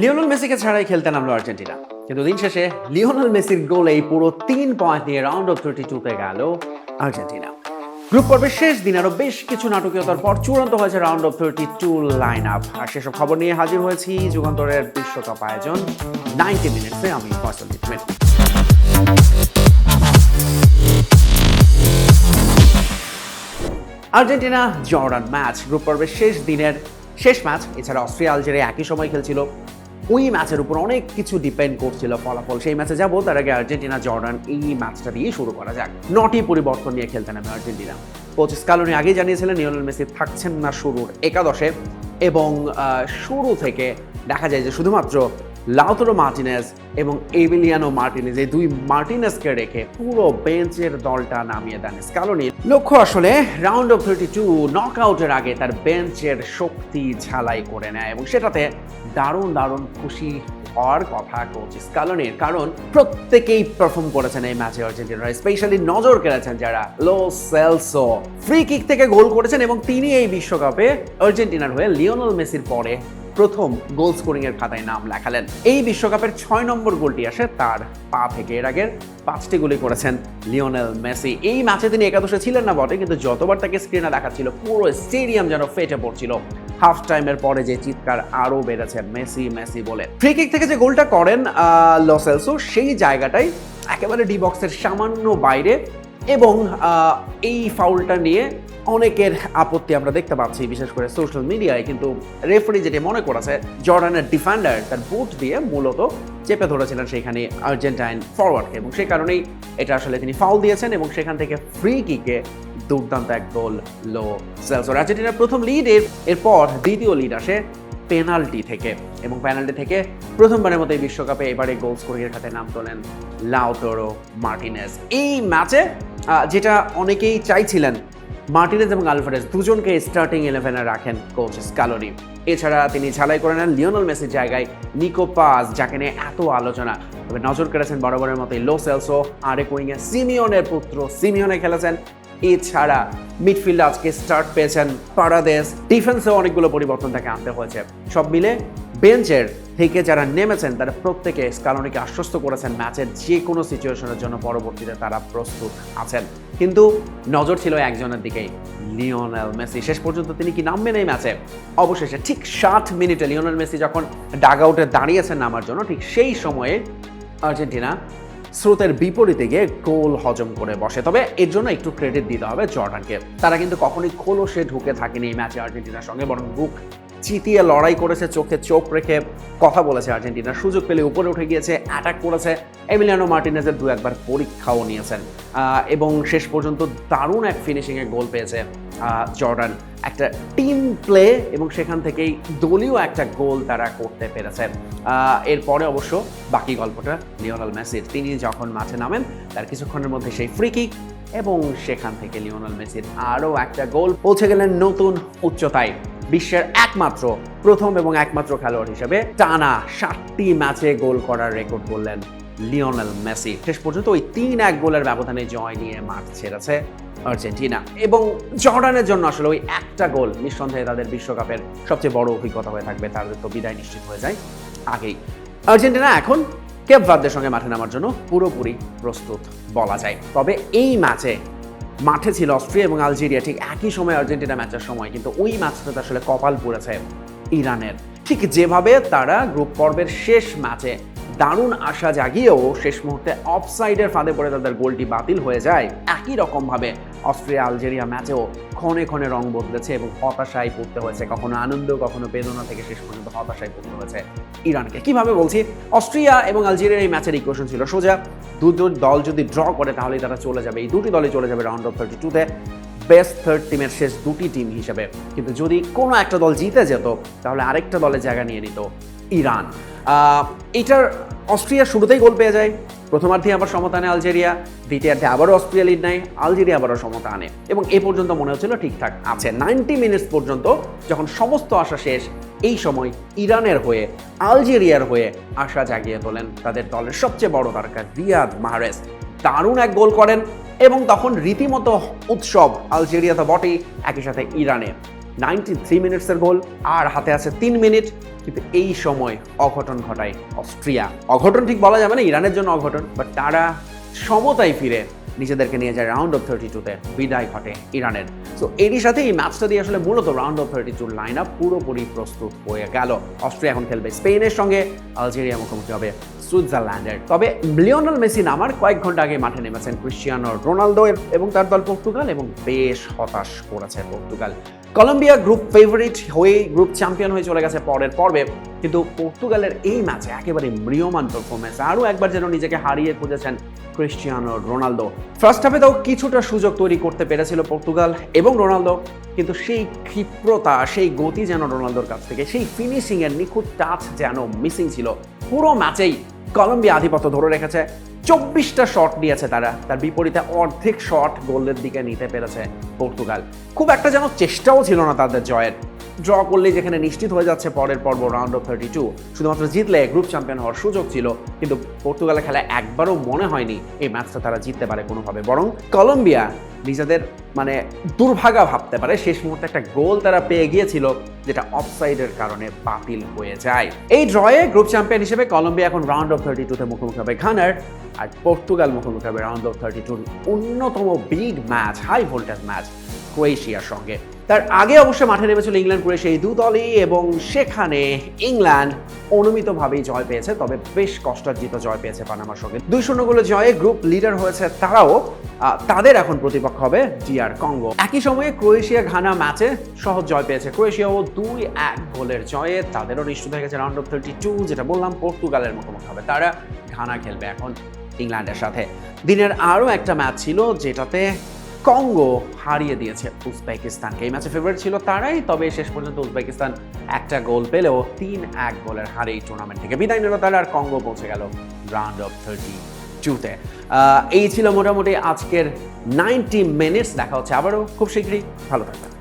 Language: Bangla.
লিওনেল মেসিকে ছাড়াই খেলতে নামলো আর্জেন্টিনা, কিন্তু দিন শেষে লিওনেল মেসির গোলেই পুরো 3 পয়েন্ট নিয়ে রাউন্ড অফ 32-তে গেল আর্জেন্টিনা। গ্রুপ পর্বের শেষ দিন আরো বেশ কিছু নাটকীয়তার পর চূড়ান্ত হয়েছে রাউন্ড অফ 32 লাইন আপ। আর সেসব খবর নিয়ে হাজির হয়েছি যুগান্তরের বিশ্বকাপ আয়োজন 90 মিনিটসে। আমি ফয়সাল মিটমিট। আর্জেন্টিনা জর্ডান ম্যাচ গ্রুপ পর্বের শেষ দিনের শেষ ম্যাচ। এছাড়া অস্ট্রিয়া আলজেরিয়া একই সময় খেলছিল। ওই ম্যাচের উপর অনেক কিছু ডিপেন্ড করছিল ফলাফল। সেই ম্যাচে যাবো, তার আগে আর্জেন্টিনা জর্ডান এই ম্যাচটা দিয়ে শুরু করা যাক। 9টি পরিবর্তন নিয়ে খেলতে নামে আর্জেন্টিনা। কোচ স্কালোনি আগেই জানিয়েছিলেন লিওনেল মেসি থাকছেন না শুরুর একাদশে, এবং শুরু থেকে দেখা যায় যে শুধুমাত্র লাউতারো মার্টিনেজ এবং এমিলিয়ানো মার্টিনেজ, এই দুই মার্টিনেজকে রেখে পুরো বেঞ্চের দলটা নামিয়ে দেন স্কালোনি। লক্ষ্য আসলে রাউন্ড অফ 32 নকআউটের আগে তার বেঞ্চের শক্তি ঝালাই করে নেয়, এবং সেটাতে দারুণ দারুণ খুশি হওয়ার কথা কোচ স্কালোনির। কারণ প্রত্যেকেই পারফর্ম করেছেন এই ম্যাচে আর্জেন্টিনার। স্পেশালি নজর কেড়েছেন যারা। লো সেলসো ফ্রি কিক থেকে গোল করেছেন, এবং তিনি এই বিশ্বকাপে আর্জেন্টিনার হয়ে লিওনেল মেসির পরে প্রথম গোল স্কোরিং এর খাতায় নাম লেখালেন। এই বিশ্বকাপের 6 নম্বর গোলটি আসে তার পা থেকে। এর আগের 5টি গোলই করেছেন লিওনেল মেসি। এই ম্যাচে তিনি একাদশে ছিলেন না বটে, কিন্তু যতবার তাকে স্ক্রিনে দেখাচ্ছিল পুরো স্টেডিয়াম যেন ফেটে পড়ছিল। হাফ টাইমের পরে যে চিৎকার আরো বেড়েছে মেসি মেসি বলে। ফ্রি কিক থেকে যে গোলটা করেন লো সেলসো, সেই জায়গাটাই একেবারে ডি বক্সের সামান্য বাইরে, এবং এই ফাউলটা নিয়ে অনেকের আপত্তি আমরা দেখতে পাচ্ছি, বিশেষ করে সোশ্যাল মিডিয়ায়। কিন্তু রেফারি যেটি মনে করেছে, জর্ডানের ডিফেন্ডার তার বুট দিয়ে মূলত চেপে ধরেছিলেন সেইখানে আর্জেন্টাইন ফরওয়ার্ডকে, এবং সেই কারণেই এটা আসলে তিনি ফাউল দিয়েছেন, এবং সেখান থেকে ফ্রি কিকে দুর্দান্ত এক গোল লো সেলসোর। আর্জেন্টিনার প্রথম লিড, এরপর দ্বিতীয় লিড আসে পেনাল্টি থেকে, এবং পেনাল্টি থেকে প্রথমবারের মতো এই বিশ্বকাপে এবারে গোল স্কোরিংয়ের খাতে নাম তোলেন লাউতারো মার্টিনেজ। এই ম্যাচে যেটা অনেকেই চাইছিলেন, মার্টিনেজ এবং আলভারেজ দুজনকে স্টার্টিং 11-এ রাখেন কোচ স্কালোনি। এছাড়া তিনি ঝালাই করে নেন লিওনেল মেসির জায়গায় নিকো পাস, যাকে নিয়ে এত আলোচনা। তবে নজর কেড়েছেন বরাবরের মতোই লো সেলসো। আরেক উইংয়ে সিমিওনের পুত্র সিমিওনে খেলেছেন। এছাড়া মিডফিল্ডে আজকে স্টার্ট পেয়েছেন পারাদেস। ডিফেন্সেও অনেকগুলো পরিবর্তন তাকে আনতে হয়েছে। সব মিলে বেঞ্চের থেকে যারা নেমেছেন তারা প্রত্যেকে স্কালোনিকে আশ্বস্ত করেছেন ম্যাচের যে কোনো সিচুয়েশনের জন্য পরবর্তীতে তারা প্রস্তুত আছেন। কিন্তু নজর ছিল একজনের দিকেই, লিওনেল মেসি। শেষ পর্যন্ত তিনি কি নামবেন এই ম্যাচে? অবশেষে ঠিক 60 মিনিটে লিওনেল মেসি যখন ডাগ আউটে দাঁড়িয়েছেন নামার জন্য, ঠিক সেই সময়ে আর্জেন্টিনা স্রোতের বিপরীতে গিয়ে গোল হজম করে বসে। তবে এর জন্য একটু ক্রেডিট দিতে হবে জর্ডানকে। তারা কিন্তু কখনোই খোলসে ঢুকে থাকেনি এই ম্যাচে আর্জেন্টিনার সঙ্গে, বরং বুক চিতিয়ে লড়াই করেছে, চোখে চোখ রেখে কথা বলেছে আর্জেন্টিনার। সুযোগ পেলে উপরে উঠে গিয়েছে, অ্যাটাক করেছে। এমিলিয়ানো মার্টিনেজের 2-1 পরীক্ষাও নিয়েছেন, এবং শেষ পর্যন্ত দারুণ এক ফিনিশিংয়ে গোল পেয়েছে জর্ডান। একটা টিম প্লে, এবং সেখান থেকেই দলীয় একটা গোল তারা করতে পেরেছে। এরপরে অবশ্য বাকি গল্পটা লিওনেল মেসির। তিনি যখন মাঠে নামেন তার কিছুক্ষণের মধ্যে সেই ফ্রি কিক, এবং সেখান থেকে লিওনেল মেসির আরও একটা গোল। পৌঁছে গেলেন নতুন উচ্চতায়। বিশ্বের প্রথম এবং একমাত্র খেলোয়াড় হিসেবে টানা 7টি ম্যাচে গোল করার রেকর্ড করলেন লিওনেল মেসি। শেষ পর্যন্ত ওই 3-1 গোলের ব্যবধানে জয় নিয়ে মাঠ ছেড়েছে আর্জেন্টিনা, এবং জর্ডানের জন্য আসলে ওই একটা গোল নিঃসন্দেহে তাদের বিশ্বকাপের সবচেয়ে বড় অভিজ্ঞতা হয়ে থাকবে। তাদের তো বিদায় নিশ্চিত হয়ে যায় আগেই। আর্জেন্টিনা এখন কেপ ভার্দের সঙ্গে মাঠে নামার জন্য পুরোপুরি প্রস্তুত বলা যায়। তবে এই ম্যাচে মাঠে ছিল অস্ট্রিয়া এবং আলজেরিয়া ঠিক একই সময় আর্জেন্টিনা ম্যাচের সময়, কিন্তু ওই ম্যাচটাতে আসলে কপাল পুড়েছে ইরানের। ঠিক যেভাবে তারা গ্রুপ পর্বের শেষ ম্যাচে দারুণ আশা জাগিয়েও শেষ মুহূর্তে অফসাইডের ফাঁদে পড়ে তাদের গোলটি বাতিল হয়ে যায়, একই রকমভাবে অস্ট্রিয়া আলজেরিয়া ম্যাচেও ক্ষণে ক্ষণে রং বদলেছে এবং হতাশায় পড়তে হয়েছে। কখনো আনন্দ, কখনো বেদনা থেকে শেষ পর্যন্ত হতাশায় পড়তে হয়েছে ইরানকে। কিভাবে বলছি, অস্ট্রিয়া এবং আলজেরিয়ার এই ম্যাচের ইকুয়েশন ছিল সোজা। দুটো দল যদি ড্র করে তাহলেই তারা চলে যাবে, এই দুটি দলই চলে যাবে রাউন্ড অফ 32-তে বেস্ট থার্ড টিমের শেষ দুটি টিম হিসেবে। কিন্তু যদি কোনো একটা দল জিতে যেত তাহলে আরেকটা দলের জায়গা নিয়ে নিত ইরান। এটার অস্ট্রিয়া শুরুতেই গোল পেয়ে যায়, প্রথমার্ধে আবার সমতা আনে আলজেরিয়া, দ্বিতীয়ার্ধে আবারও অস্ট্রিয়া লিড নেয়, আলজেরিয়া আবারও সমতা আনে, এবং এ পর্যন্ত মনে হচ্ছিল ঠিকঠাক আছে। 90 মিনিটস পর্যন্ত যখন সমস্ত আশা শেষ, এই সময় ইরানের হয়ে, আলজেরিয়ার হয়ে আশা জাগিয়ে তোলেন তাদের দলের সবচেয়ে বড় তারকা রিয়াদ মাহরেজ। দারুণ এক গোল করেন, এবং তখন রীতিমতো উৎসব আলজেরিয়া তো বটেই, একই সাথে ইরানে। 93 মিনিটসের গোল, আর হাতে আছে 3 মিনিট। কিন্তু এই সময় অঘটন ঘটায় অস্ট্রিয়া। অঘটন ঠিক বলা যাবে না, ইরানের জন্য অঘটন, বাট তারা সমতায় ফিরে নিজেদেরকে নিয়ে যায় রাউন্ড অফ 32-তে, বিদায় ঘটে ইরানের। সো এরই সাথে এই ম্যাচটা দিয়ে আসলে মূলত রাউন্ড অফ 32 লাইন আপ পুরোপুরি প্রস্তুত হয়ে গেল। অস্ট্রিয়া এখন খেলবে স্পেনের সঙ্গে, আলজেরিয়া মুখোমুখি হবে সুইজারল্যান্ডের। তবে লিওনেল মেসি নামার কয়েক ঘন্টা আগে মাঠে নেমেছেন ক্রিশ্চিয়ানো রোনালদো এবং তার দল পর্তুগাল, এবং বেশ হতাশ করেছে পর্তুগাল। কলম্বিয়া গ্রুপ ফেভারিট হয়ে গ্রুপ চ্যাম্পিয়ন হয়ে চলে গেছে পরের পর্বে, কিন্তু পর্তুগালের এই ম্যাচে একেবারে ম্রিয়মান পারফরমেন্স, আরও একবার যেন নিজেকে হারিয়ে খুঁজেছেন ক্রিশ্চিয়ানো রোনালদো। ফার্স্ট হাফে তাও কিছুটা সুযোগ তৈরি করতে পেরেছিল পর্তুগাল এবং রোনালদো, কিন্তু সেই ক্ষিপ্রতা, সেই গতি যেন রোনালদোর কাছ থেকে, সেই ফিনিশিংয়ের নিখুঁত টাচ যেন মিসিং ছিল। পুরো ম্যাচেই কলম্বিয়া আধিপত্য ধরে রেখেছে, 24টা শট নিয়েছে তারা, তার বিপরীতে অর্ধেক শট গোলের দিকে নিতে পেরেছে পর্তুগাল। খুব একটা যেন চেষ্টাও ছিল না তাদের জয়ের। ড্র করলে যেখানে নিশ্চিত হয়ে যাচ্ছে পরের পর্ব রাউন্ড অফ 32, শুধুমাত্র জিতলে গ্রুপ চ্যাম্পিয়ন হওয়ার সুযোগ ছিল, কিন্তু পর্তুগালের খেলা একবারও মনে হয়নি এই ম্যাচটা তারা জিততে পারে কোনোভাবে। বরং কলম্বিয়া নিজেদের দুর্ভাগা ভাবতে পারে, শেষ মুহূর্তে একটা গোল তারা পেয়ে গিয়েছিল যেটা অফসাইডের কারণে বাতিল হয়ে যায়। এই ড্রয়ে গ্রুপ চ্যাম্পিয়ন হিসেবে কলম্বিয়া এখন রাউন্ড অফ 32-তে মুখোমুখি হবে ঘানার, আর পর্তুগাল মুখোমুখি হবে রাউন্ড অফ 32-র অন্যতম big match, high voltage match ক্রোয়েশিয়ার সঙ্গে। তার আগে অবশ্য মাঠে নেমেছিল ইংল্যান্ড ক্রোয়েশিয়া এই দু দলই, এবং সেখানে ইংল্যান্ড অনুমিতভাবেই জয় পেয়েছে, তবে বেশ কষ্টার্জিত জয় পেয়েছে পানামার সঙ্গে। 2-0 গোলে জয়ে গ্রুপ লিডার হয়েছে তারাও। তাদের এখন প্রতিপক্ষ হবে DR কঙ্গো। একই সময়ে ক্রোয়েশিয়া ঘানা ম্যাচে সহজ জয় পেয়েছে ক্রোয়েশিয়াও, 2-1 গোলের জয়ে তাদেরও নিশ্চিত হয়ে গেছে রাউন্ড অফ 32। যেটা বললাম, পর্তুগালের মুখোমুখি হবে তারা, ঘানা খেলবে এখন ইংল্যান্ডের সাথে। দিনের আরও একটা ম্যাচ ছিল যেটাতে কঙ্গো হারিয়ে দিয়েছে উজবেকিস্তানকে। এই ম্যাচে ফেভারিট ছিল তারাই, তবে শেষ পর্যন্ত উজবেকিস্তান একটা গোল পেলেও 3-1 গোলের হারে এই টুর্নামেন্ট থেকে বিদায় নিল তারা, আর কঙ্গো পৌঁছে গেল রাউন্ড অফ 32-তে। এই ছিল মোটামুটি আজকের 90 মিনিটস। দেখা হচ্ছে আবারও খুব শীঘ্রই, ভালো থাকবেন।